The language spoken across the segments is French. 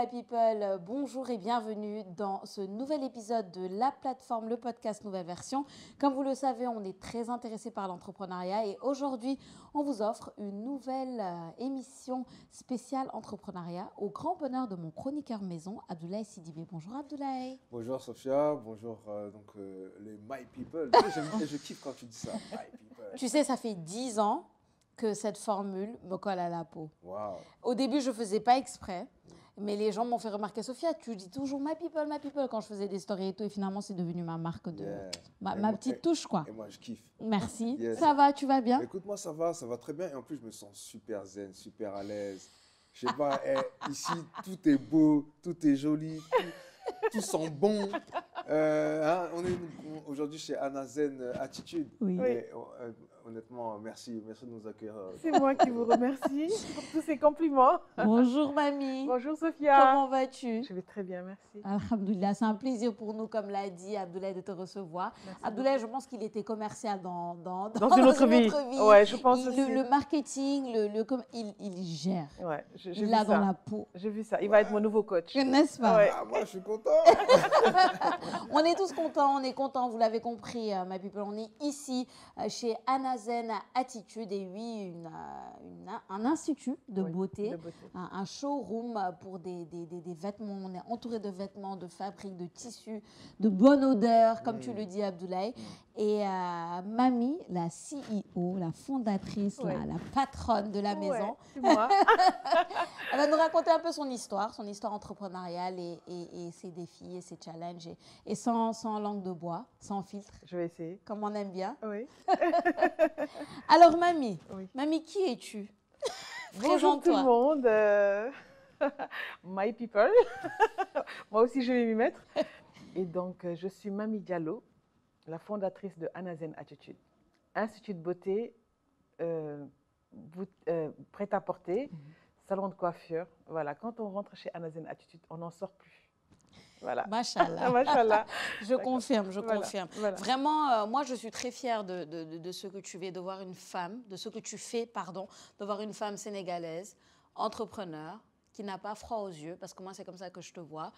my people, bonjour et bienvenue dans ce nouvel épisode de la plateforme, le podcast Nouvelle Version. Comme vous le savez, on est très intéressé par l'entrepreneuriat et aujourd'hui, on vous offre une nouvelle émission spéciale entrepreneuriat au grand bonheur de mon chroniqueur maison, Abdoulaye Sidibé. Bonjour Abdoulaye. Bonjour Sophia, bonjour les my people. Je kiffe quand tu dis ça, my people. Tu sais, ça fait 10 ans que cette formule me colle à la peau. Wow. Au début, je ne faisais pas exprès, mais les gens m'ont fait remarquer, Sophia, tu dis toujours my people, quand je faisais des stories et tout, et finalement, c'est devenu ma marque de... Yeah. Ma petite touche, quoi. Et moi, je kiffe. Merci. Yes. Ça va, tu vas bien? Écoute-moi, ça va très bien. Et en plus, je me sens super zen, super à l'aise. Je sais pas, ici, tout est beau, tout est joli, tout sent bon. On est aujourd'hui chez Anazen Attitude. Oui. Et, honnêtement, merci de nous accueillir. C'est moi qui vous remercie pour tous ces compliments. Bonjour, mamie. Bonjour Sophia. Comment vas-tu? Je vais très bien, merci. Alhamdoulilah, c'est un plaisir pour nous, comme l'a dit Abdoulaye, de te recevoir. Merci Abdoulaye, je pense qu'il était commercial dans une autre vie. Ouais, je pense aussi. Le marketing, il gère. Ouais, Il l'a dans la peau. J'ai vu ça. Il va être mon nouveau coach. N'est-ce pas? Ouais. Ah, moi, je suis content. On est tous contents, vous l'avez compris, my people. On est ici chez Anazen Attitude et oui, un institut de beauté, un showroom pour des vêtements. On est entouré de vêtements, de fabriques, de tissus, de bonne odeur, comme tu le dis, Abdoulaye. Et Mamie, la CEO, la fondatrice, la patronne de la maison, c'est moi. elle va nous raconter un peu son histoire entrepreneuriale et ses défis et ses challenges et sans langue de bois, sans filtre. Je vais essayer. Comme on aime bien. Oui. Alors, Mamie, Oui. Mamie, qui es-tu? Bonjour tout le Présente-toi. monde. My people. Moi aussi, je vais m'y mettre. Et donc, je suis Mamie Diallo, la fondatrice de Anazen Attitude. Institut de beauté, prêt-à-porter, salon de coiffure. Voilà, quand on rentre chez Anazen Attitude, on n'en sort plus. Voilà. Machallah. Machallah. Je confirme. Voilà. Vraiment, moi, je suis très fière de ce que tu fais, de voir une femme, de ce que tu fais, pardon, de voir une femme sénégalaise, entrepreneur, qui n'a pas froid aux yeux, parce que moi, c'est comme ça que je te vois,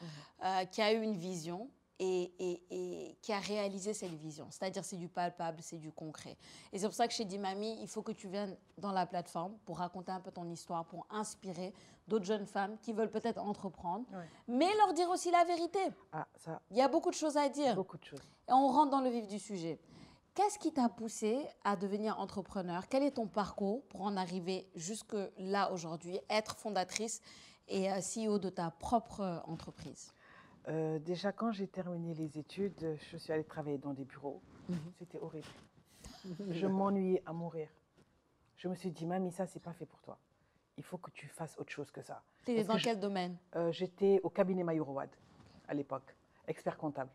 qui a eu une vision et qui a réalisé cette vision. C'est-à-dire, c'est du palpable, c'est du concret. Et c'est pour ça que j'ai dit, Mamie, il faut que tu viennes dans la plateforme pour raconter un peu ton histoire, pour inspirer d'autres jeunes femmes qui veulent peut-être entreprendre, mais leur dire aussi la vérité. Ah, ça. Il y a beaucoup de choses à dire. Beaucoup de choses. Et on rentre dans le vif du sujet. Qu'est-ce qui t'a poussé à devenir entrepreneur? Quel est ton parcours pour en arriver jusque là aujourd'hui, être fondatrice et CEO de ta propre entreprise? Déjà, quand j'ai terminé les études, je suis allée travailler dans des bureaux. C'était horrible. Je m'ennuyais à mourir. Je me suis dit, Mamie, ça, c'est pas fait pour toi. Il faut que tu fasses autre chose que ça. Tu étais dans quel domaine? J'étais au cabinet Mayourouad à l'époque, expert comptable.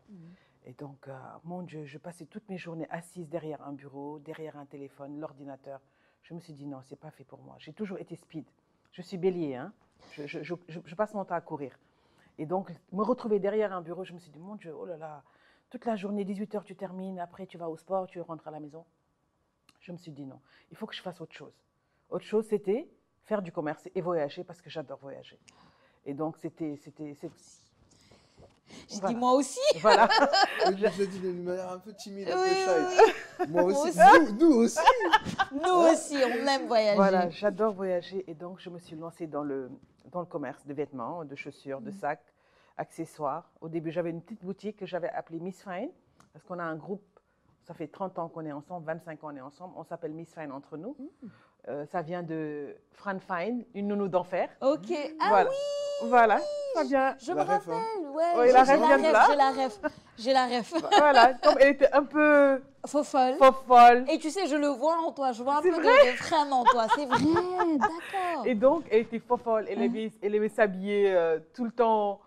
Et donc, mon Dieu, je passais toutes mes journées assise derrière un bureau, derrière un téléphone, l'ordinateur. Je me suis dit, non, c'est pas fait pour moi. J'ai toujours été speed. Je suis bélier, hein. Je passe mon temps à courir. Et donc, me retrouver derrière un bureau, je me suis dit, mon Dieu, oh là là, toute la journée, 18 heures, tu termines, après tu vas au sport, tu rentres à la maison. Je me suis dit, non, il faut que je fasse autre chose. Autre chose, c'était faire du commerce et voyager, parce que j'adore voyager. Et donc, c'était... J'ai Voilà. dit moi aussi. Voilà. Je l'ai dit d'une manière un peu timide, un peu Oui, shy. Moi aussi. Nous aussi. Nous aussi, on aime voyager. Voilà, j'adore voyager. Et donc, je me suis lancée dans le commerce de vêtements, de chaussures, de sacs, accessoires. Au début, j'avais une petite boutique que j'avais appelée Miss Fine, parce qu'on a un groupe, ça fait 30 ans qu'on est ensemble, 25 ans qu'on est ensemble. On s'appelle Miss Fine entre nous. Ça vient de Fran Fine, une nounou d'enfer. Ok. Ah Voilà. oui. Voilà, ça vient. Je me La ref, rappelle. hein. Ouais, Oui, la ref vient de là. J'ai la ref. Voilà, comme elle était un peu Fofolle. folle. Et tu sais, je le vois en toi. Je vois un C'est peu vrai. de frein en toi. C'est vrai. D'accord. Et donc, elle était folle. Elle aimait s'habiller tout le temps.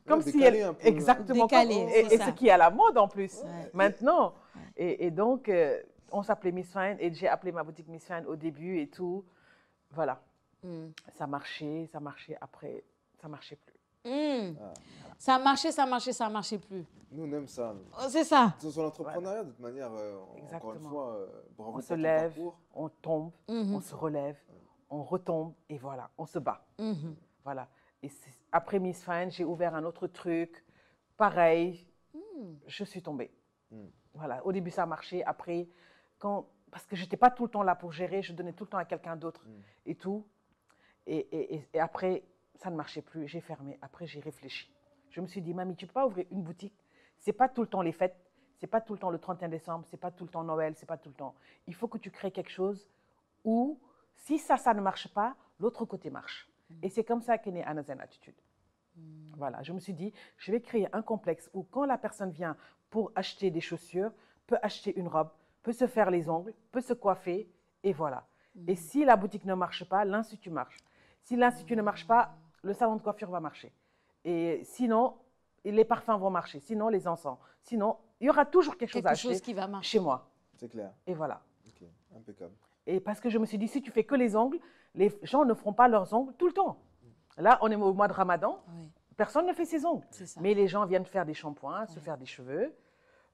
Comme si décalée elle... un peu. Exactement. Décalée, c'est Et ça. ce qui est à la mode en plus, Ouais. maintenant. Et donc, on s'appelait Miss Fine. Et j'ai appelé ma boutique Miss Fine au début et tout. Voilà. Ça marchait. Après, ça marchait plus. Ça marchait plus. Nous, on aime ça. Oh, c'est ça. Sur l'entrepreneuriat, de toute manière, encore une Exactement. fois, bravo On pour se ton lève, parcours. on tombe, on se relève, on retombe et voilà, on se bat. Voilà. Et après Miss Fine, j'ai ouvert un autre truc. Pareil, je suis tombée. Voilà. Au début, ça a marché. Après, parce que je n'étais pas tout le temps là pour gérer, je donnais tout le temps à quelqu'un d'autre et tout. Et après, ça ne marchait plus. J'ai fermé. Après, j'ai réfléchi. Je me suis dit, Mamie, tu ne peux pas ouvrir une boutique. Ce n'est pas tout le temps les fêtes. Ce n'est pas tout le temps le 31 décembre. Ce n'est pas tout le temps Noël. Ce n'est pas tout le temps. Il faut que tu crées quelque chose où, si ça ne marche pas, l'autre côté marche. Et c'est comme ça qu'est née Anna Zen Attitude. Voilà, je me suis dit, je vais créer un complexe où quand la personne vient pour acheter des chaussures, peut acheter une robe, peut se faire les ongles, peut se coiffer, et voilà. Et si la boutique ne marche pas, l'institut marche. Si l'institut ne marche pas, le salon de coiffure va marcher. Et sinon, les parfums vont marcher, sinon les encens. Sinon, il y aura toujours quelque chose à acheter qui va marcher chez moi. C'est clair. Et voilà. Ok, impeccable. Et parce que je me suis dit, si tu fais que les ongles, les gens ne feront pas leurs ongles tout le temps. Là, on est au mois de Ramadan, personne ne fait ses ongles. Mais les gens viennent faire des shampoings, se faire des cheveux,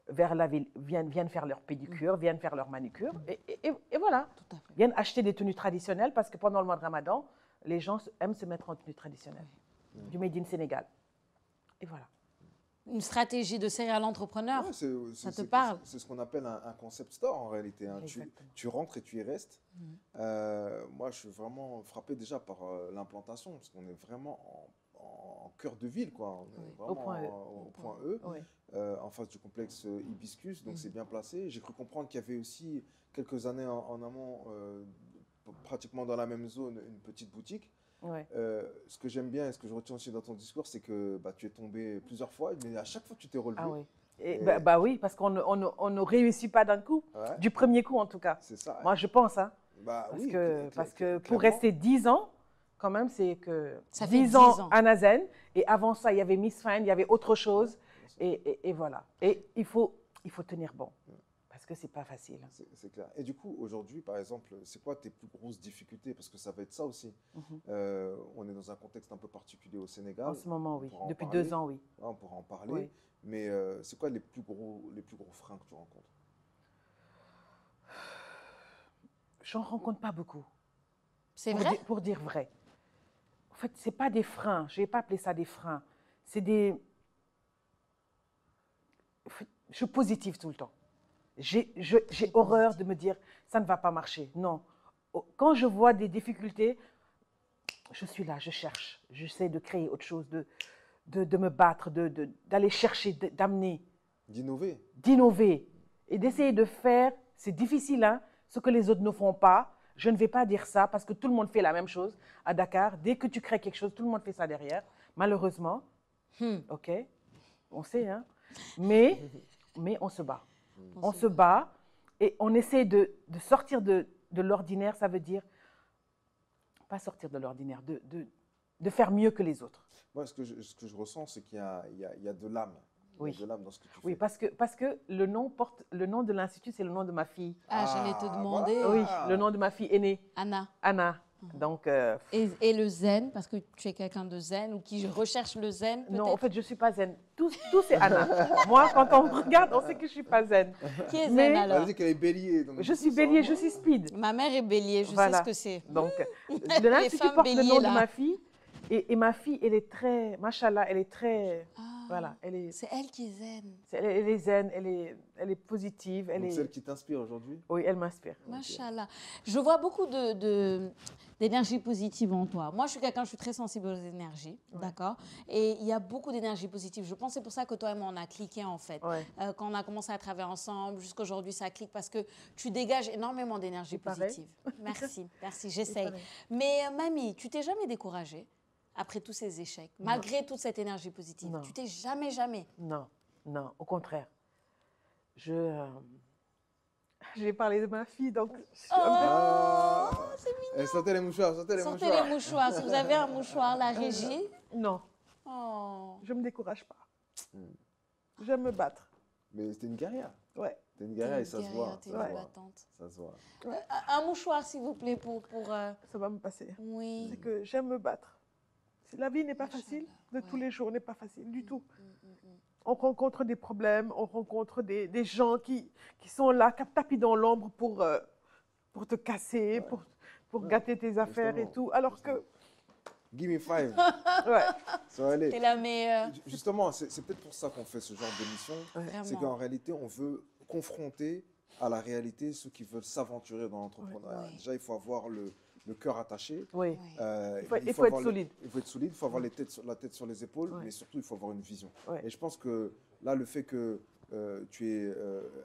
viennent faire leur pédicure, viennent faire leur manicure, et voilà. Tout à fait. Viennent acheter des tenues traditionnelles parce que pendant le mois de Ramadan, les gens aiment se mettre en tenue traditionnelle, du Made in Sénégal. Et voilà. Une stratégie de serial entrepreneur, Ouais, ça te parle? C'est ce qu'on appelle un concept store en réalité. Hein. Tu rentres et tu y restes. Moi, je suis vraiment frappé déjà par l'implantation, parce qu'on est vraiment en cœur de ville, quoi. On est vraiment au point E, en face du complexe Hibiscus, donc c'est bien placé. J'ai cru comprendre qu'il y avait aussi quelques années en amont, pratiquement dans la même zone, une petite boutique. Ce que j'aime bien et ce que je retiens aussi dans ton discours, c'est que tu es tombé plusieurs fois, mais à chaque fois tu t'es relevé. Ah oui. Oui, parce qu'on ne réussit pas d'un coup, du premier coup en tout cas. C'est ça. Moi, je pense. Hein, parce que pour rester 10 ans, quand même, c'est que ça 10 ans à Anna Zen, et avant ça, il y avait Miss Fine, il y avait autre chose, et voilà. Et il faut tenir bon. Parce que ce n'est pas facile. C'est clair. Et du coup, aujourd'hui, par exemple, c'est quoi tes plus grosses difficultés? Parce que ça va être ça aussi. On est dans un contexte un peu particulier au Sénégal. En ce moment, oui. Depuis 2 ans, oui. On pourra en parler. Oui. Mais c'est quoi les plus gros freins que tu rencontres? J'en rencontre pas beaucoup. C'est vrai? Pour dire vrai. En fait, ce n'est pas des freins. Je ne vais pas appeler ça des freins. C'est des... Je suis positive tout le temps. J'ai horreur de me dire ça ne va pas marcher. Non. Quand je vois des difficultés, je suis là, je cherche. J'essaie de créer autre chose, de me battre, d'aller chercher, d'amener. D'innover. D'innover. Et d'essayer de faire, c'est difficile, hein, ce que les autres ne font pas. Je ne vais pas dire ça parce que tout le monde fait la même chose à Dakar. Dès que tu crées quelque chose, tout le monde fait ça derrière. Malheureusement. OK. On sait, hein. Mais on se bat. On se bat et on essaie de sortir de l'ordinaire. Ça veut dire, pas sortir de l'ordinaire, de faire mieux que les autres. Moi, ce que je ressens, c'est qu'il y a de l'âme. Il y a de l'âme dans ce que tu fais. Oui, parce que le nom de l'institut, c'est le nom de ma fille. J'allais te demander. Voilà. Oui, le nom de ma fille aînée. Anna. Donc, et le zen, parce que tu es quelqu'un de zen ou qui recherche le zen peut-être? Non, en fait, je ne suis pas zen. Tout c'est Anna. Moi, quand on me regarde, on sait que je ne suis pas zen. Qui est zen alors? Elle dit qu'elle est bélier. Donc je suis bélier, je suis speed. Ma mère est bélier, je sais ce que c'est. Donc, l'institut porte le nom de ma fille. Et ma fille, elle est très, machallah, elle est très, voilà. C'est elle qui est zen. Elle est zen, elle est positive. Donc celle qui t'inspire aujourd'hui? Oui, elle m'inspire. Machallah. Je vois beaucoup d'énergie positive en toi. Moi, je suis très sensible aux énergies, d'accord? Et il y a beaucoup d'énergie positive. Je pense que c'est pour ça que toi et moi, on a cliqué, en fait. Quand on a commencé à travailler ensemble, jusqu'à aujourd'hui, ça clique parce que tu dégages énormément d'énergie positive. Merci, j'essaye. Mais Mamie, tu t'es jamais découragée après tous ces échecs, malgré toute cette énergie positive? Non. Tu t'es jamais... Non, au contraire. Je vais parler de ma fille, donc... c'est mignon. Sortez les mouchoirs, sortez les mouchoirs. Si vous avez un mouchoir, la régie. Non. Je ne me décourage pas. J'aime me battre. Mais c'était une guerrière. Ouais. C'était une guerrière et ça se voit. T'es une battante. Ça se voit. Un mouchoir, s'il vous plaît, pour... Ça va me passer. Oui. C'est que j'aime me battre. La vie n'est pas facile, tous les jours n'est pas facile du tout. On rencontre des problèmes, on rencontre des gens qui sont là, tapis dans l'ombre pour te casser, pour gâter tes affaires et tout. Alors que Give me 5. Ouais. Ça va aller. T'es la meilleure. Justement, c'est peut-être pour ça qu'on fait ce genre d'émission. C'est qu'en réalité, on veut confronter à la réalité ceux qui veulent s'aventurer dans l'entrepreneuriat. Oui. Déjà, il faut avoir le cœur attaché. Oui. Il faut être solide. Il faut être solide, il faut avoir la tête sur les épaules, mais surtout, il faut avoir une vision. Ouais. Et je pense que là, le fait que tu es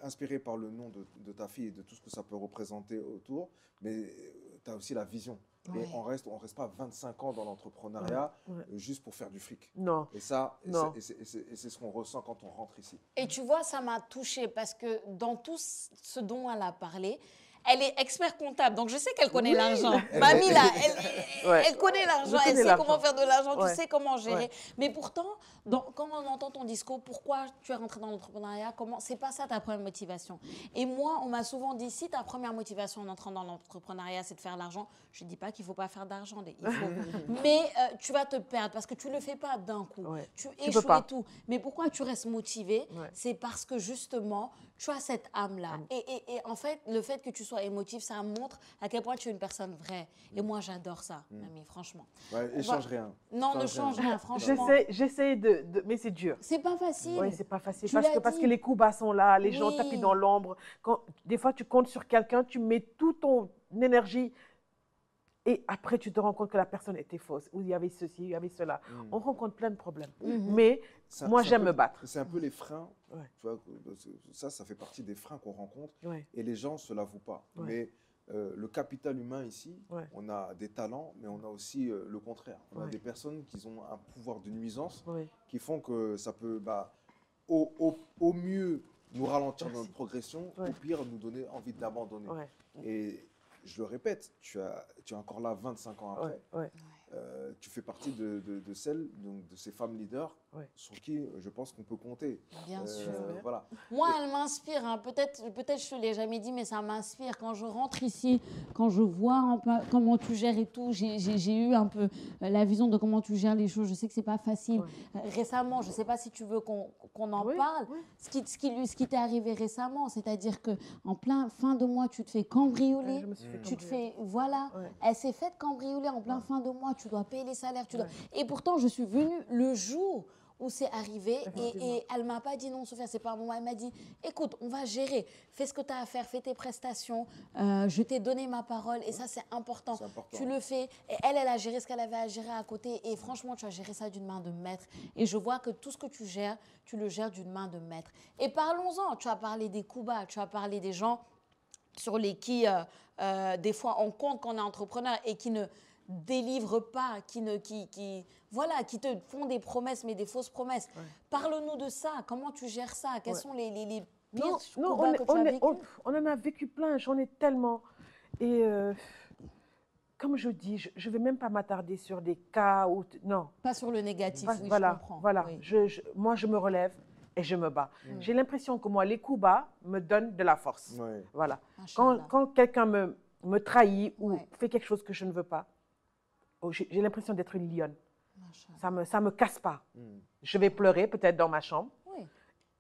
inspiré par le nom de ta fille et de tout ce que ça peut représenter autour, mais tu as aussi la vision. Ouais. Et on reste pas 25 ans dans l'entrepreneuriat juste pour faire du fric. Non. Et ça, Non. c'est ce qu'on ressent quand on rentre ici. Et tu vois, ça m'a touchée parce que dans tout ce dont elle a parlé, elle est expert comptable, donc je sais qu'elle connaît l'argent. Mamie, là, elle connaît l'argent, elle sait comment faire de l'argent, tu sais comment gérer. Ouais. Mais pourtant, quand on entend ton discours, pourquoi tu es rentrée dans l'entrepreneuriat, c'est pas ça ta première motivation. Et moi, on m'a souvent dit, si ta première motivation en entrant dans l'entrepreneuriat, c'est de faire de l'argent, je ne dis pas qu'il ne faut pas faire d'argent, mais tu vas te perdre parce que tu ne le fais pas d'un coup. Ouais. Tu échoues et tout. Mais pourquoi tu restes motivé? C'est parce que justement, tu as cette âme-là. Et en fait, le fait que tu sois émotif, ça montre à quel point tu es une personne vraie. Et moi, j'adore ça, Mamie, franchement. Ouais, et change rien. Non, ne change rien, franchement. J'essaie mais c'est dur. C'est pas facile. Oui, c'est pas facile. Tu Parce que les coups bas sont là, les gens Oui. tapent dans l'ombre. Des fois, tu comptes sur quelqu'un, tu mets toute ton énergie et après, tu te rends compte que la personne était fausse. Ou il y avait ceci, il y avait cela. On rencontre plein de problèmes. Mais moi, j'aime me battre. C'est un peu les freins. Tu vois, ça fait partie des freins qu'on rencontre. Et les gens ne se l'avouent pas. Mais le capital humain ici, on a des talents, mais on a aussi le contraire. On a des personnes qui ont un pouvoir de nuisance qui font que ça peut, au mieux, nous ralentir dans notre progression, au pire, nous donner envie d'abandonner. Et je le répète, tu es encore là 25 ans après. Tu fais partie de celles, donc, de ces femmes leaders sur qui je pense qu'on peut compter. Bien sûr. Voilà. Moi, elle m'inspire. Hein. Peut-être je ne te l'ai jamais dit, mais ça m'inspire. Quand je rentre ici, quand je vois comment tu gères et tout, j'ai eu un peu la vision de comment tu gères les choses. Je sais que ce n'est pas facile. Récemment, je ne sais pas si tu veux qu'on en parle. Ce qui t'est arrivé récemment, c'est-à-dire qu'en plein fin de mois, tu te fais cambrioler. Je me suis fait Tu te fais, voilà. Elle s'est faite cambrioler en plein fin de mois. Tu dois payer les salaires. Et pourtant, je suis venue le jour où c'est arrivé et elle ne m'a pas dit non, Sophia, c'est pas moi. Elle m'a dit, écoute, on va gérer. Fais ce que tu as à faire, fais tes prestations. Je t'ai donné ma parole et ça, c'est important. Tu le fais. Et elle a géré ce qu'elle avait à gérer à côté. Et franchement, tu as géré ça d'une main de maître. Et je vois que tout ce que tu gères, tu le gères d'une main de maître. Et parlons-en. Tu as parlé des coups bas, tu as parlé des gens sur les qui, des fois, on compte qu'on est entrepreneur et qui ne délivrent pas, qui te font des promesses, mais des fausses promesses. Parle-nous de ça. Comment tu gères ça? Quels sont les pires coups bas que tu as vécu? On en a vécu plein. J'en ai tellement. Et comme je dis, je ne vais même pas m'attarder sur des cas où... Non. Pas sur le négatif, oui, voilà, je comprends. Voilà. Oui. Moi, je me relève et je me bats. J'ai l'impression que moi, les coups bas me donnent de la force. Voilà. Quand quelqu'un me trahit ou fait quelque chose que je ne veux pas, j'ai l'impression d'être une lionne. Ça me casse pas. Je vais pleurer peut-être dans ma chambre.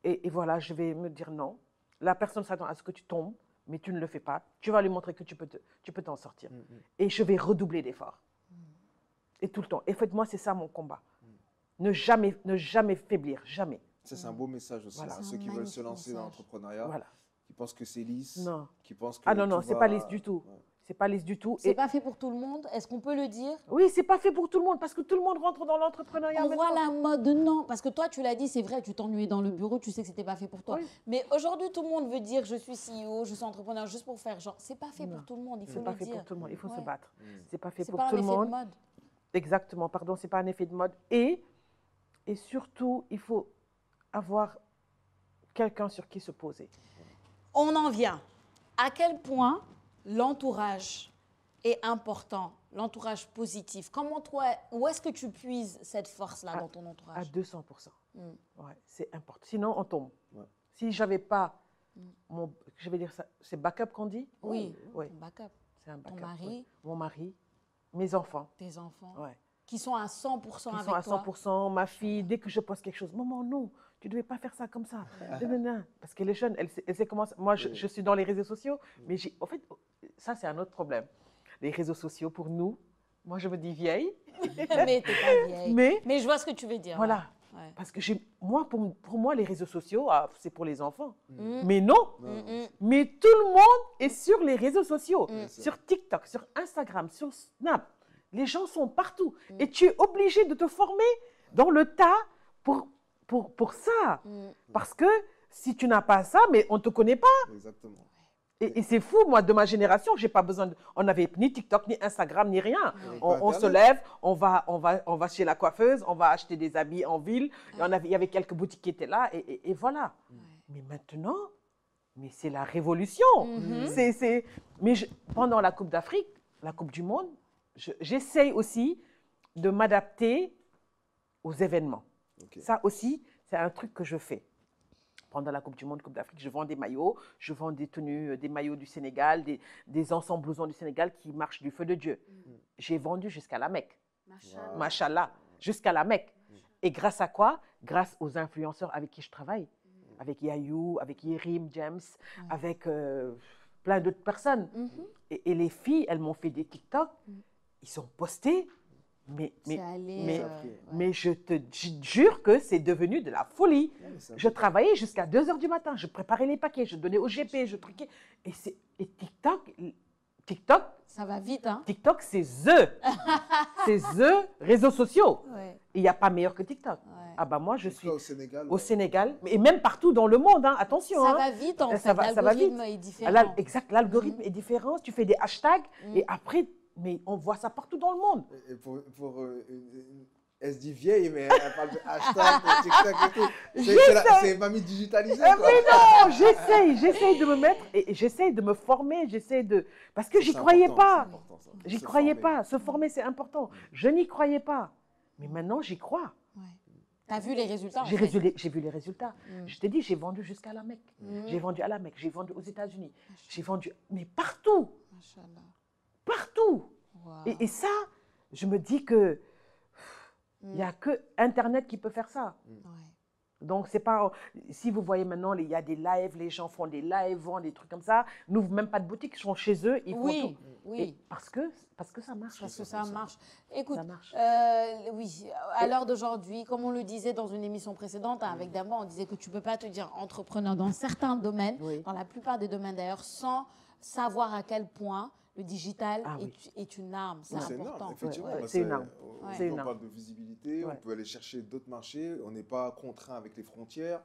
Et voilà, je vais me dire non. La personne s'attend à ce que tu tombes, mais tu ne le fais pas. Tu vas lui montrer que tu peux t'en sortir. Et je vais redoubler d'efforts. Et tout le temps. Et faites-moi, c'est ça mon combat. Ne jamais faiblir, jamais. Ça, c'est un beau message aussi à ceux qui veulent se lancer dans l'entrepreneuriat, qui pensent que c'est lisse, qui pensent que non, c'est pas lisse du tout. C'est pas lisse du tout. C'est pas fait pour tout le monde. Est-ce qu'on peut le dire? Oui, c'est pas fait pour tout le monde parce que tout le monde rentre dans l'entrepreneuriat. On voit la mode, non. Parce que toi, tu l'as dit, c'est vrai, tu t'ennuyais dans le bureau, tu sais que c'était pas fait pour toi. Mais aujourd'hui, tout le monde veut dire je suis CEO, je suis entrepreneur juste pour faire genre. C'est pas fait pour tout le monde, il faut le dire. C'est pas fait pour tout le monde, il faut se battre. C'est pas fait pour tout le monde. C'est pas un effet de mode. Exactement, pardon, c'est pas un effet de mode. Et surtout, il faut avoir quelqu'un sur qui se poser. On en vient. À quel point l'entourage est important, l'entourage positif. Comment toi, où est-ce que tu puises cette force-là dans ton entourage? À 200%. C'est important. Sinon, on tombe. Si j'avais pas je vais dire ça, c'est backup qu'on dit? Oui. Backup. C'est un backup. Ton mari? Mon mari, mes enfants. Tes enfants? Qui sont à 100% avec toi? Qui sont à 100%. Ma fille, dès que je poste quelque chose, maman, non, tu ne devais pas faire ça comme ça. Parce qu'elle est jeune, elle sait comment... Moi, je suis dans les réseaux sociaux, mais en fait, ça, c'est un autre problème. Les réseaux sociaux, pour nous, Moi, je me dis vieille. Mais t'es pas vieille. Mais je vois ce que tu veux dire. voilà. Ouais. Parce que pour moi, les réseaux sociaux, c'est pour les enfants. Mm. Mais non. Mais tout le monde est sur les réseaux sociaux. Sur TikTok, sur Instagram, sur Snap. Les gens sont partout. Et tu es obligé de te former dans le tas pour ça. Parce que si tu n'as pas ça, mais on ne te connaît pas. Exactement. Et c'est fou, moi, de ma génération, j'ai pas besoin on n'avait ni TikTok, ni Instagram, ni rien. On se lève, on va chez la coiffeuse, on va acheter des habits en ville. Il y avait quelques boutiques qui étaient là, et voilà. Mais maintenant, mais c'est la révolution. Pendant la Coupe d'Afrique, la Coupe du Monde, j'essaye aussi de m'adapter aux événements. Okay. Ça aussi, c'est un truc que je fais. Pendant la Coupe du Monde, Coupe d'Afrique, je vends des maillots, je vends des tenues, des maillots du Sénégal, des ensembles blousons du Sénégal qui marchent du feu de Dieu. J'ai vendu jusqu'à la Mecque. Machallah, jusqu'à la Mecque. Et grâce à quoi? Grâce aux influenceurs avec qui je travaille. Avec Yayou, avec Yerim, James, avec plein d'autres personnes. Et les filles, elles m'ont fait des TikTok. Ils sont postés. Mais je te jure que c'est devenu de la folie. Je travaillais jusqu'à 2 h du matin. Je préparais les paquets, je donnais au GP, je truquais. Et TikTok, ça va vite, hein? TikTok, c'est réseaux sociaux. Il n'y a pas meilleur que TikTok. Ah bah moi, je suis au Sénégal, et même partout dans le monde, hein, attention. Ça va vite, en fait. L'algorithme est différent. Exact, l'algorithme est différent. Tu fais des hashtags, et après... Mais on voit ça partout dans le monde. Et elle se dit vieille, mais elle parle de hashtag, de TikTok et tout. C'est une mamie digitalisée. Mais non, j'essaye de me mettre, et j'essaye de me former, parce que j'y croyais pas. J'y croyais pas. Se former, c'est important. Je n'y croyais pas. Mais maintenant, j'y crois. Tu as vu les résultats? J'ai vu les résultats. Je t'ai dit, j'ai vendu jusqu'à la Mecque. J'ai vendu à la Mecque, j'ai vendu aux États-Unis. J'ai vendu, mais partout. Partout. Wow. Et ça, je me dis que il n'y a que Internet qui peut faire ça. Donc, c'est pas... Si vous voyez maintenant, il y a des lives, les gens font des lives, vendent des trucs comme ça, n'ouvrent même pas de boutique, ils sont chez eux, ils font tout. Et parce que ça marche. Parce que ça marche. Écoute, ça marche. Oui, à l'heure d'aujourd'hui, comme on le disait dans une émission précédente, avec Damba, on disait que tu ne peux pas te dire entrepreneur dans certains domaines, dans la plupart des domaines d'ailleurs, sans savoir à quel point le digital est une arme, c'est important. Effectivement, c'est une arme. On parle de visibilité, on peut aller chercher d'autres marchés, on n'est pas contraint avec les frontières.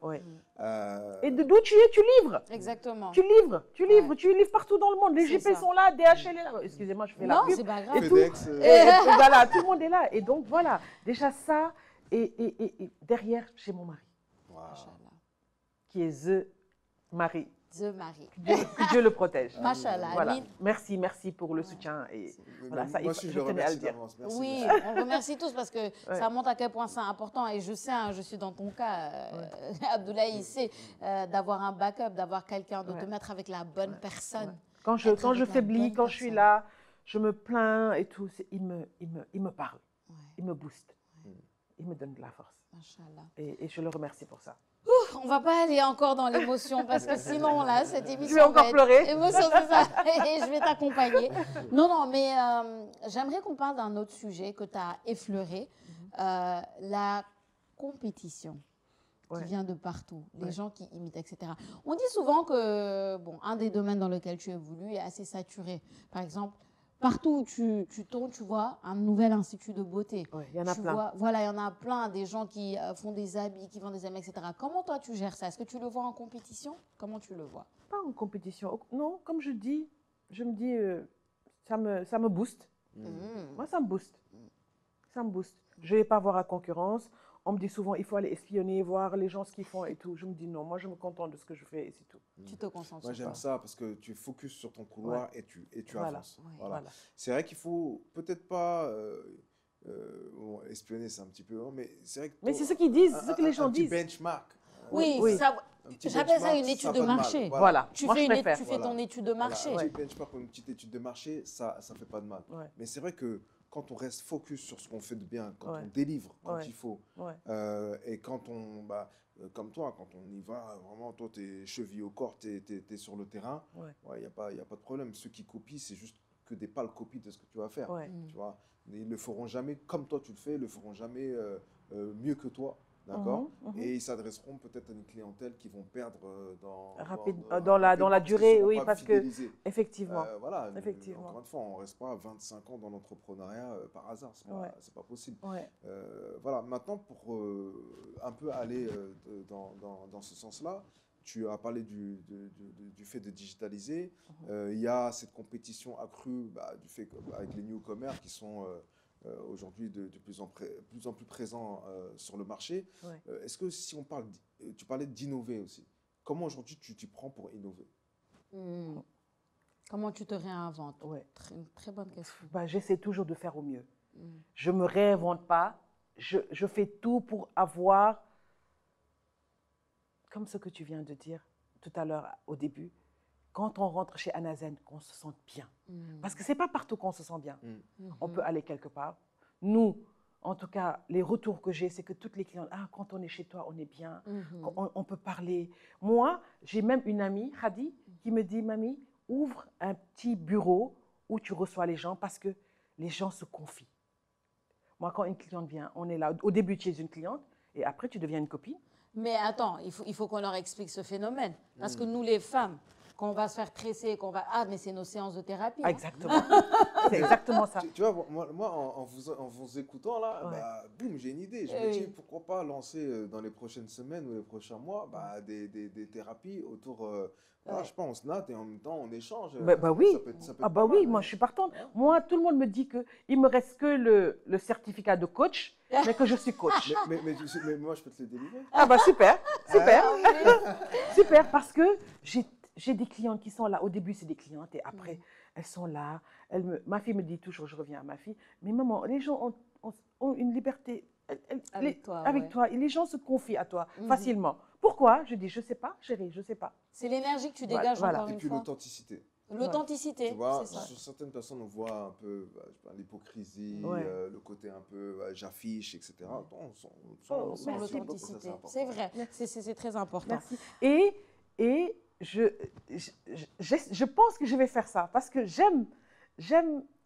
Et d'où tu es, tu livres. Exactement. Tu livres partout dans le monde. Les GP sont là, DHL est là. Excusez-moi, je fais la pub. Non, c'est pas grave. Et voilà, tout le monde est là. Et donc voilà, déjà ça, et derrière, chez mon mari, qui est The Mari. Que Dieu le protège. Machallah. Voilà. Merci pour le soutien. Et voilà, ça, moi, je tenais à le dire. Oui, on remercie tous parce que ça montre à quel point c'est important. Et je sais, je suis dans ton cas, Abdoulaye, il sait d'avoir un backup, d'avoir quelqu'un, de te mettre avec la bonne personne. Quand je faiblis, quand je suis là, je me plains et tout, il me parle, il me booste, il me donne de la force. Machallah. Et je le remercie pour ça. On ne va pas aller encore dans l'émotion parce que sinon, là, cette émission. Je vais encore pleurer. Émotion, c'est ça. Et je vais t'accompagner. Non, mais j'aimerais qu'on parle d'un autre sujet que tu as effleuré, la compétition qui vient de partout, les gens qui imitent, etc. On dit souvent que, un des domaines dans lequel tu évolues est assez saturé. Par exemple, partout où tu tournes, tu vois un nouvel institut de beauté. Il y en a plein. Voilà, il y en a plein, des gens qui font des habits, qui vendent des habits, etc. Comment toi, tu gères ça? Est-ce que tu le vois en compétition? Comment tu le vois? Pas en compétition. Non, comme je me dis, ça me booste. Moi, ça me booste. Ça me booste. Je ne vais pas voir la concurrence. On me dit souvent, il faut aller espionner, voir les gens ce qu'ils font et tout. Je me dis non, moi je me contente de ce que je fais et c'est tout. Tu te concentres. Moi j'aime ça parce que tu focuses sur ton couloir et tu avances. Voilà. C'est vrai qu'il faut peut-être pas espionner, c'est un petit peu, mais c'est vrai que. Mais c'est ce qu'ils disent, c'est ce que les gens disent. Un petit benchmark. Oui. J'appelle ça une étude de marché. Voilà. Tu fais ton étude de marché. Un petit benchmark ou une petite étude de marché, ça fait pas de mal. Mais c'est vrai que quand on reste focus sur ce qu'on fait de bien, quand on délivre quand il faut, et quand on, comme toi, quand on y va, vraiment, toi, tu es chevillé au corps, tu es sur le terrain, il n'y a pas de problème. Ceux qui copient, c'est juste que des pâles copies de ce que tu vas faire. Ouais. Tu vois, ils le feront jamais comme toi tu le fais, ils le feront jamais mieux que toi. D'accord. Et ils s'adresseront peut-être à une clientèle qui vont perdre dans la durée, oui, parce que effectivement. Voilà, effectivement. Encore une fois, on ne reste pas 25 ans dans l'entrepreneuriat par hasard, c'est pas possible. Ouais. Voilà, maintenant pour un peu aller dans ce sens-là, tu as parlé du fait de digitaliser. Il y a cette compétition accrue du fait avec les newcomers qui sont aujourd'hui de plus en plus présents sur le marché. Ouais. Est-ce que si on parle, tu parlais d'innover aussi, comment aujourd'hui tu t'y prends pour innover? Comment tu te réinventes? Ouais. Une très bonne question. J'essaie toujours de faire au mieux. Je ne me réinvente pas. Je fais tout pour avoir, comme ce que tu viens de dire tout à l'heure au début, quand on rentre chez Anazen, qu'on se sente bien. Parce que ce n'est pas partout qu'on se sent bien. On peut aller quelque part. Nous, en tout cas, les retours que j'ai, c'est que toutes les clientes, quand on est chez toi, on est bien, on peut parler. Moi, j'ai même une amie, Khadi, qui me dit, Mamie, ouvre un petit bureau où tu reçois les gens parce que les gens se confient. Moi, quand une cliente vient, on est là. Au début, tu es une cliente et après, tu deviens une copine. Mais attends, il faut qu'on leur explique ce phénomène. Parce que nous, les femmes, quand on va se faire tresser, qu'on va... mais c'est nos séances de thérapie. Exactement. C'est exactement ça. Tu vois, moi en vous écoutant là, boum, j'ai une idée. Je me dis, pourquoi pas lancer dans les prochaines semaines ou les prochains mois des thérapies autour... je sais pas, on se note et en même temps, on échange. Oui. Ça peut être Oui, moi, je suis partante. Moi, tout le monde me dit qu'il ne me reste que le certificat de coach, mais que je suis coach. mais moi, je peux te le délivrer. Super. Super, parce que j'ai des clientes qui sont là. Au début, c'est des clientes et après, elles sont là. Ma fille me dit toujours, je reviens à ma fille, mais maman, les gens ont une liberté avec toi. Et les gens se confient à toi facilement. Pourquoi? Je dis, je ne sais pas, chérie, je ne sais pas. C'est l'énergie que tu dégages encore une fois. Et puis l'authenticité. L'authenticité, tu vois, c'est ça. Sur certaines personnes, on voit un peu l'hypocrisie, le côté un peu j'affiche, etc. L'authenticité, c'est vrai, c'est très important. Merci. Et je pense que je vais faire ça parce que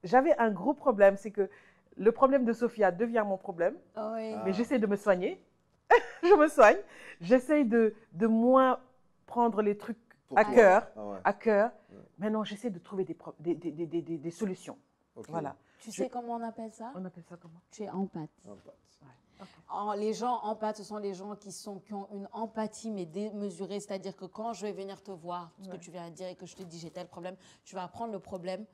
j'avais un gros problème, c'est que le problème de Sophia devient mon problème, mais j'essaie de me soigner. Je me soigne, j'essaie de moins prendre les trucs à cœur. Maintenant, j'essaie de trouver des solutions. Okay. Voilà. Tu sais comment on appelle ça? On appelle ça comment? Tu es empathe. Les gens empathes, ce sont les gens qui ont une empathie mais démesurée, c'est-à-dire que quand je vais venir te voir, ce que tu viens de dire et que je te dis j'ai tel problème, tu vas prendre le problème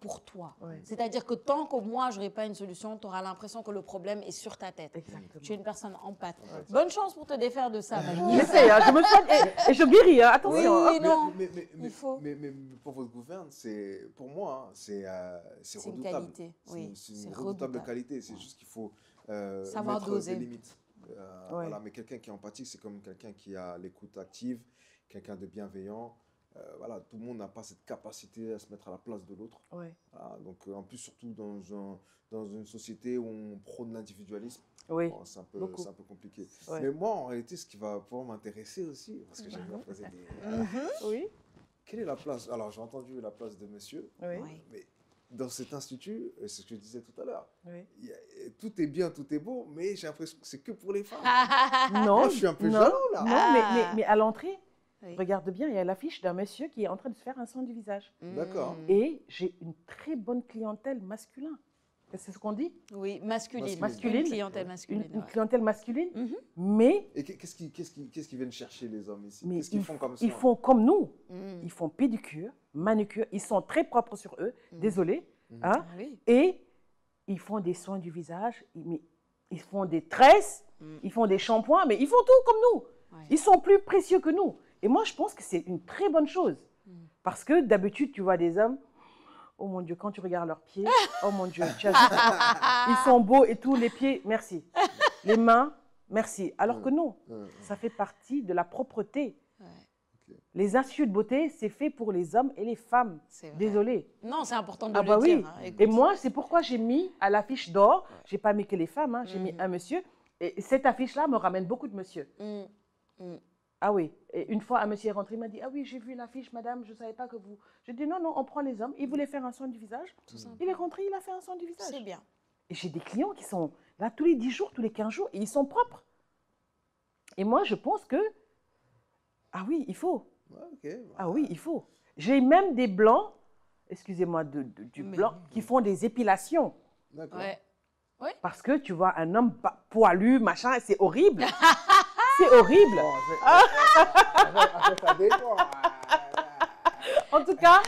pour toi. C'est-à-dire que tant que moi, je n'aurai pas une solution, tu auras l'impression que le problème est sur ta tête. Exactement. Tu es une personne empathe. Bonne chance pour te défaire de ça. J'essaie, je me soigne et je guéris, attention. Oui, non, il faut. Mais pour votre gouverne, pour moi, c'est redoutable. Une qualité. C'est une redoutable qualité. C'est juste qu'il faut savoir mettre doser. des limites. Voilà, mais quelqu'un qui est empathique, c'est comme quelqu'un qui a l'écoute active, quelqu'un de bienveillant. Voilà, tout le monde n'a pas cette capacité à se mettre à la place de l'autre. Voilà, donc, en plus, surtout dans une société où on prône l'individualisme, c'est un peu compliqué. Mais moi, en réalité, ce qui va pouvoir m'intéresser aussi, parce que j'aime bien poser des... Quelle est la place? Alors, j'ai entendu la place de monsieur, mais dans cet institut, c'est ce que je disais tout à l'heure, tout est bien, tout est beau, mais j'ai l'impression que c'est que pour les femmes. Non, moi, je suis un peu jaloux, là. Non, mais à l'entrée, regarde bien, il y a l'affiche d'un monsieur qui est en train de se faire un soin du visage. D'accord. Et j'ai une très bonne clientèle masculine. C'est ce qu'on dit? Oui, masculine. Une clientèle masculine. Une clientèle masculine, mais... Et qu'est-ce qu'ils viennent chercher, les hommes, ici? Mais qu'est-ce qu'ils font comme ça? Ils font comme nous. Ils font pédicure, manucure, ils sont très propres sur eux, désolé. Et ils font des soins du visage, ils font des tresses, ils font des shampoings, mais ils font tout comme nous. Ils sont plus précieux que nous. Et moi, je pense que c'est une très bonne chose. Parce que d'habitude, tu vois des hommes, oh mon Dieu, quand tu regardes leurs pieds, oh mon Dieu, ils sont beaux et tout, les pieds, merci. Les mains, merci. Alors que non, ça fait partie de la propreté. Les instituts de beauté, c'est fait pour les hommes et les femmes. Désolée. Non, c'est important de le dire. Hein, et moi, c'est pourquoi j'ai mis à l'affiche d'or, je n'ai pas mis que les femmes, j'ai mis un monsieur. Et cette affiche-là me ramène beaucoup de monsieur. Ah oui. Et une fois, un monsieur est rentré, il m'a dit, ah oui, j'ai vu l'affiche, madame, je ne savais pas que vous... Je dis, non, non, on prend les hommes. Il voulait faire un soin du visage. Tout simplement. Il est rentré, il a fait un soin du visage. C'est bien. Et j'ai des clients qui sont là tous les 10 jours, tous les 15 jours, et ils sont propres. Et moi, je pense que, ah oui, il faut. Ouais, ok. Ah oui, il faut. J'ai même des blancs, excusez-moi du Mais- blanc, qui font des épilations. D'accord. Ouais. Parce que tu vois, un homme poilu, machin, c'est horrible. C'est horrible. Bon, après, ça dépend. En tout cas,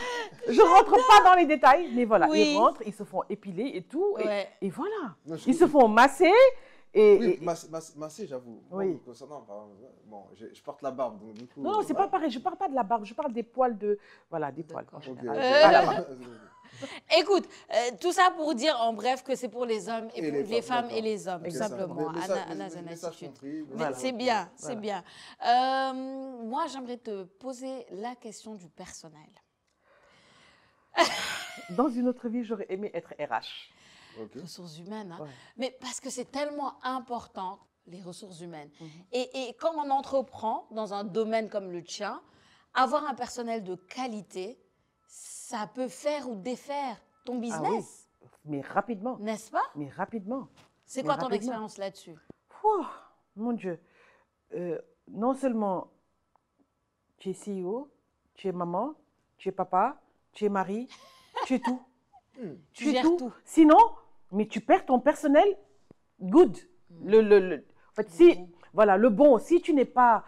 je ne rentre pas dans les détails, mais voilà, Oui. ils rentrent, ils se font épiler et tout, Ouais. et voilà. Non, je Ils se trouve- font masser, et... Oui, et- masser, j'avoue. Oui. Bon, concernant, par exemple, bon, je porte la barbe, donc du coup... Non, non, c'est pas pareil, je ne parle pas de la barbe, je parle des poils de... Voilà, des poils en D'accord. Ok. général. Écoute, tout ça pour dire en bref que c'est pour les hommes et, Et pour les les femmes, femmes et d'accord. les hommes, tout Exactement. simplement. Anazen Message Attitude. compris. Mais Voilà. c'est bien, c'est Voilà. bien. Moi, j'aimerais te poser la question du personnel. Dans une autre vie, j'aurais aimé être RH. Ok. Ressources humaines, hein. Ouais. Mais parce que c'est tellement important, les ressources humaines. Mhm. Et quand on entreprend dans un domaine comme le tien, avoir un personnel de qualité, ça peut faire ou défaire ton business, Mais rapidement, n'est-ce pas? mais rapidement. C'est Mais quoi ton rapidement. expérience là-dessus? Pouah, mon Dieu. Non seulement tu es CEO, tu es maman, tu es papa, tu es mari, tu es tout. Tu gères tout. Sinon, mais tu perds ton personnel good. En fait, si, voilà, le bon, si tu n'es pas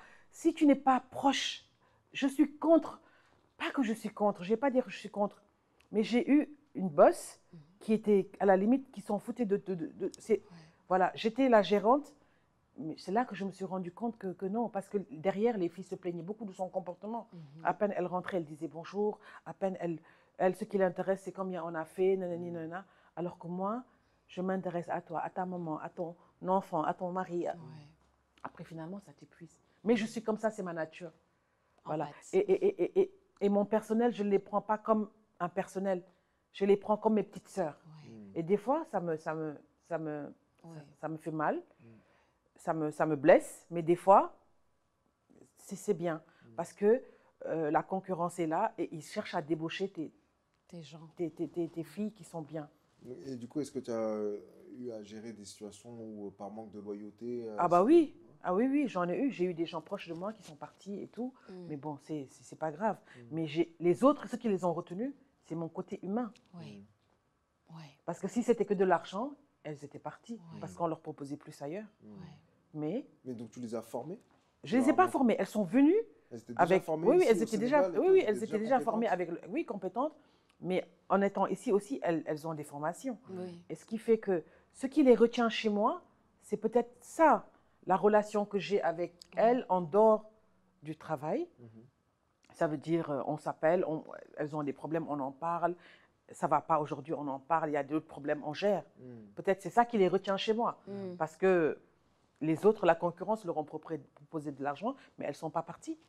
proche, je suis contre, pas que je suis contre, je ne vais pas dire que je suis contre, mais j'ai eu une boss qui était à la limite, qui s'en foutait voilà, j'étais la gérante, mais c'est là que je me suis rendu compte que non, parce que derrière, les filles se plaignaient beaucoup de son comportement. À peine elle rentrait, elle disait bonjour, à peine elle ce qui l'intéresse, c'est combien on a fait, nanani, nanana. Alors que moi, je m'intéresse à toi, à ta maman, à ton enfant, à ton mari. Après, finalement, ça t'épuise. Mais je suis comme ça, c'est ma nature. Voilà. Empathie. Et mon personnel, je ne les prends pas comme un personnel. Je les prends comme mes petites sœurs. Et des fois, ça me fait mal. Ça me blesse. Mais des fois, c'est bien. Parce que la concurrence est là et ils cherchent à débaucher tes filles qui sont bien. Et du coup, est-ce que tu as eu à gérer des situations où, par manque de loyauté... Ah bah oui. Ah oui, oui, j'en ai eu. J'ai eu des gens proches de moi qui sont partis et tout. Mais bon, c'est pas grave. Mais les autres, ceux qui les ont retenus, c'est mon côté humain. Oui. Oui. Parce que si c'était que de l'argent, elles étaient parties. Oui. Parce qu'on leur proposait plus ailleurs. Mais Mais donc, tu les as formées? je ne les ai pas formées. Elles sont venues Elles étaient déjà avec... formées Oui, oui, ici elles au étaient déjà, Sénégal, oui, oui, elles étaient déjà compétentes? formées avec... Oui, compétentes. Mais en étant ici aussi, elles ont des formations. Oui. Et ce qui fait que ce qui les retient chez moi, c'est peut-être ça, la relation que j'ai avec elles en dehors du travail. Ça veut dire, on s'appelle, elles ont des problèmes, on en parle. Ça ne va pas aujourd'hui, on en parle. Il y a d'autres problèmes, on gère. Peut-être c'est ça qui les retient chez moi. Parce que les autres, la concurrence, leur ont proposé de l'argent, mais elles ne sont pas parties.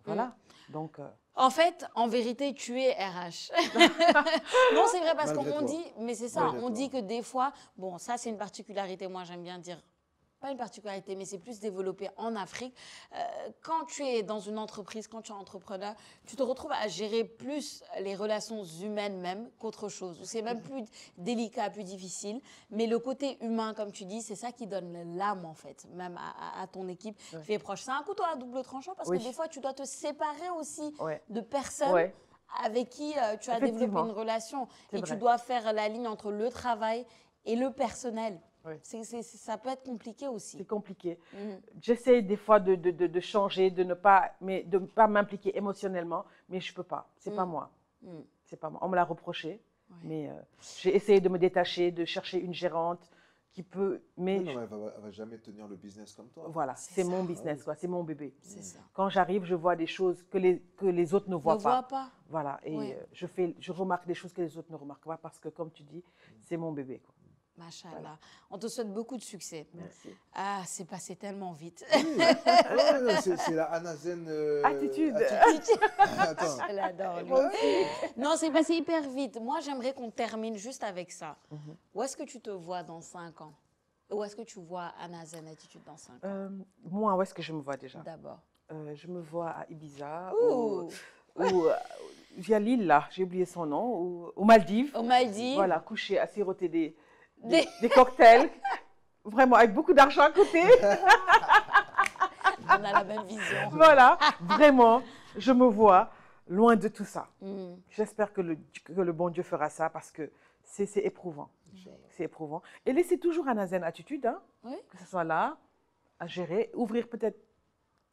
Voilà. Donc... En fait, en vérité, tu es RH. Non, c'est vrai parce Malgré qu'on toi. dit, mais c'est ça, Malgré on toi. dit que des fois, bon, ça c'est une particularité, moi j'aime bien dire, pas une particularité, mais c'est plus développé en Afrique. Quand tu es dans une entreprise, quand tu es entrepreneur, tu te retrouves à gérer plus les relations humaines même qu'autre chose. C'est même plus délicat, plus difficile. Mais le côté humain, comme tu dis, c'est ça qui donne l'âme en fait, même à ton équipe qui est proche. C'est un couteau à double tranchant parce que des fois, tu dois te séparer aussi de personnes avec qui tu as développé une relation. Et tu dois faire la ligne entre le travail et le personnel. Ça peut être compliqué aussi. C'est compliqué. J'essaie des fois de changer, de ne pas m'impliquer émotionnellement, mais je ne peux pas. Ce n'est pas moi. C'est pas moi. On me l'a reproché, mais j'ai essayé de me détacher, de chercher une gérante qui peut... Mais non, elle ne va jamais tenir le business comme toi. Voilà, c'est mon business, c'est mon bébé. C'est ça. Quand j'arrive, je vois des choses que les autres ne voient pas. Voilà, et je remarque des choses que les autres ne remarquent pas parce que, comme tu dis, c'est mon bébé, quoi. Machallah. Voilà. On te souhaite beaucoup de succès. Merci. Ah, c'est passé tellement vite. C'est la Anazen... Attitude. Attends. Je l'adore. Non, c'est passé hyper vite. Moi, j'aimerais qu'on termine juste avec ça. Où est-ce que tu te vois dans 5 ans? Où est-ce que tu vois Anazen Attitude dans 5 ans? Moi, où est-ce que je me vois déjà? D'abord. Je me vois à Ibiza Ouh. ou via l'île, là, j'ai oublié son nom, ou aux Maldives. Aux Maldives. Voilà, coucher, à siroter Des- des cocktails, vraiment avec beaucoup d'argent à côté. On a la même vision. Voilà, vraiment, je me vois loin de tout ça. Mm. J'espère que le bon Dieu fera ça parce que c'est éprouvant. C'est éprouvant. Et laissez toujours un zen attitude, hein, Oui. que ce soit là, à gérer, ouvrir peut-être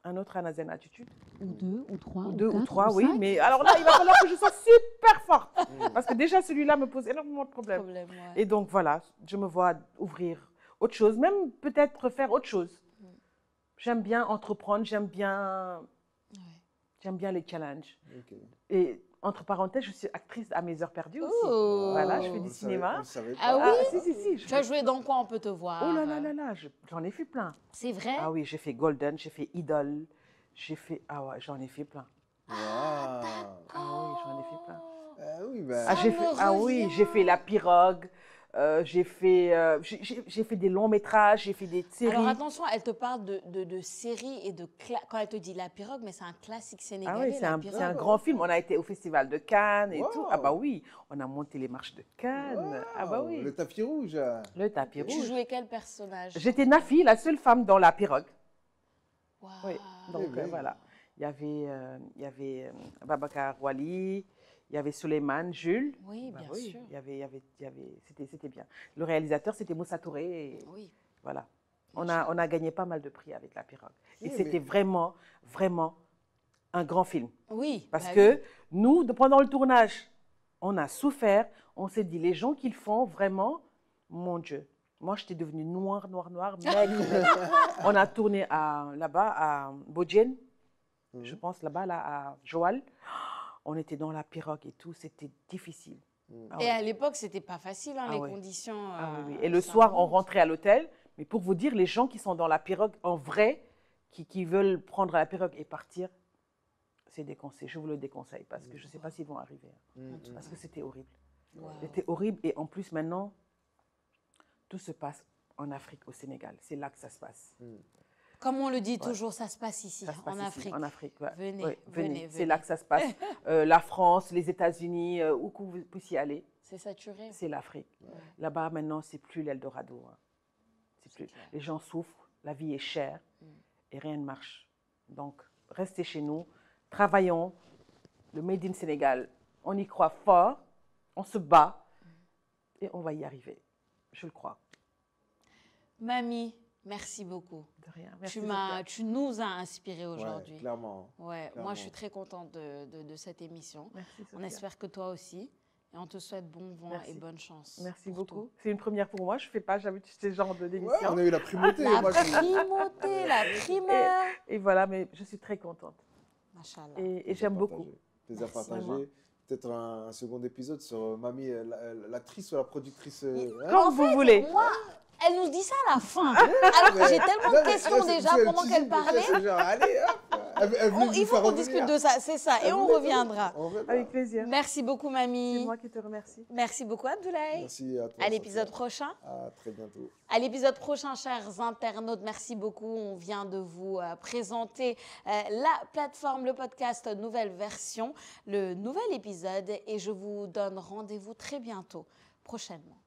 un autre zen attitude. Ou deux, ou trois, Ou ou deux ou quatre, trois, ou oui. cinq. Mais alors là, il va falloir que je sois super forte. Parce que déjà, celui-là me pose énormément de problèmes. Problème, ouais. Et donc, voilà, je me vois ouvrir autre chose, même peut-être faire autre chose. J'aime bien entreprendre, j'aime bien les challenges. Ok. Et entre parenthèses, je suis actrice à mes heures perdues aussi. Ouh. Voilà, je fais On du le savait- cinéma. on le savait pas. Ah oui? Si. Tu as joué dans quoi on peut te voir? Oh là là là là, j'en ai fait plein. C'est vrai? Ah oui, j'ai fait Golden, j'ai fait Idol, j'ai fait... Ah ouais, j'en ai fait plein. Waouh. Ah oui, j'en ai fait plein. Ah oui, ben. Ça J'ai me fait, ah oui, revient. j'ai fait La Pirogue, j'ai fait des longs métrages, j'ai fait des séries. Alors attention, elle te parle de séries et de... Quand elle te dit La Pirogue, mais c'est un classique Ah sénégalais, oui, c'est La un Pirogue. grand film. On a été au Festival de Cannes et Wow. tout. Ah bah oui, on a monté les marches de Cannes. Ah bah Waouh, oui. Le tapis rouge. Le tapis Tu rouge. jouais quel personnage? J'étais Nafi, la seule femme dans La Pirogue. Waouh. Oui, donc bien. voilà. Il y avait Babacar Wali, il y avait Souleymane Jules. Oui, Bah bien oui, sûr. c'était bien. Le réalisateur, c'était Moussa Touré. Et Oui. voilà. On a gagné pas mal de prix avec La Pirogue. Et Oui, c'était mais- vraiment, vraiment un grand film. Oui. Parce bah que nous, pendant le tournage, on a souffert. On s'est dit, les gens qui le font, vraiment, mon Dieu. Moi, j'étais devenue noire, maigre. On a tourné là-bas, à Bodjen, je pense, là-bas, là, à Joal. On était dans La Pirogue et tout. C'était difficile. Ah Et ouais. à l'époque, c'était pas facile, hein, Ah les ouais. conditions. Ah oui, oui. Et le ça soir, on remonte. rentrait à l'hôtel. Mais pour vous dire, les gens qui sont dans La Pirogue, en vrai, qui veulent prendre La Pirogue et partir, c'est déconseillé. Je vous le déconseille parce que je ne sais pas s'ils vont arriver. Parce que c'était horrible. Wow. C'était horrible. Et en plus, maintenant, tout se passe en Afrique, au Sénégal. C'est là que ça se passe. Comme on le dit toujours, ça se passe ici, Ça se passe en ici, Afrique. en Afrique, ouais. Venez, Ouais, venez, C'est là que ça se passe. La France, les États-Unis, où que vous puissiez aller, C'est saturé. c'est l'Afrique. Là-bas, maintenant, c'est plus l'Eldorado. Hein. C'est plus. clair. Les gens souffrent, la vie est chère et rien ne marche. Donc, restez chez nous, travaillons. Le Made in Sénégal, on y croit fort, on se bat et on va y arriver. Je le crois. Mamie, merci beaucoup. De rien. Merci, Sophia. Tu nous as inspirés Ouais, aujourd'hui. clairement. Ouais, clairement. moi, je suis très contente de cette émission. Merci, On Sophia. espère que toi aussi. Et on te souhaite bon vent Merci. et bonne chance. Merci pour beaucoup. C'est une première pour moi. Je ne fais pas jamais ce genre Ouais, d'émission. on a eu la primauté. tout. La Moi, je- primauté, la primeur. Et voilà, mais je suis très contente. Machallah. Et j'aime beaucoup. Plaisir Merci. partagé. Vraiment. Peut-être un second épisode sur Mamie, l'actrice ou la productrice. hein. Comme vous voulez. Moi, elle nous dit ça à la fin. Alors que j'ai tellement Non, de mais questions là, c'est- déjà c'est un pendant petit qu'elle jeu, parlait. c'est genre, allez, hop, elle voulait nous Il faut faire qu'on revenir. discute de ça, c'est ça. Et Elle on voulait- reviendra. On reviendra. Avec plaisir. Merci beaucoup, C'est mamie. moi qui te remercie. Merci beaucoup, Abdoulaye. Merci à toi. À l'épisode Sophia. prochain. À très bientôt. À l'épisode prochain, chers internautes, merci beaucoup. On vient de vous présenter la plateforme, le podcast nouvelle version, le nouvel épisode et je vous donne rendez-vous très bientôt, prochainement.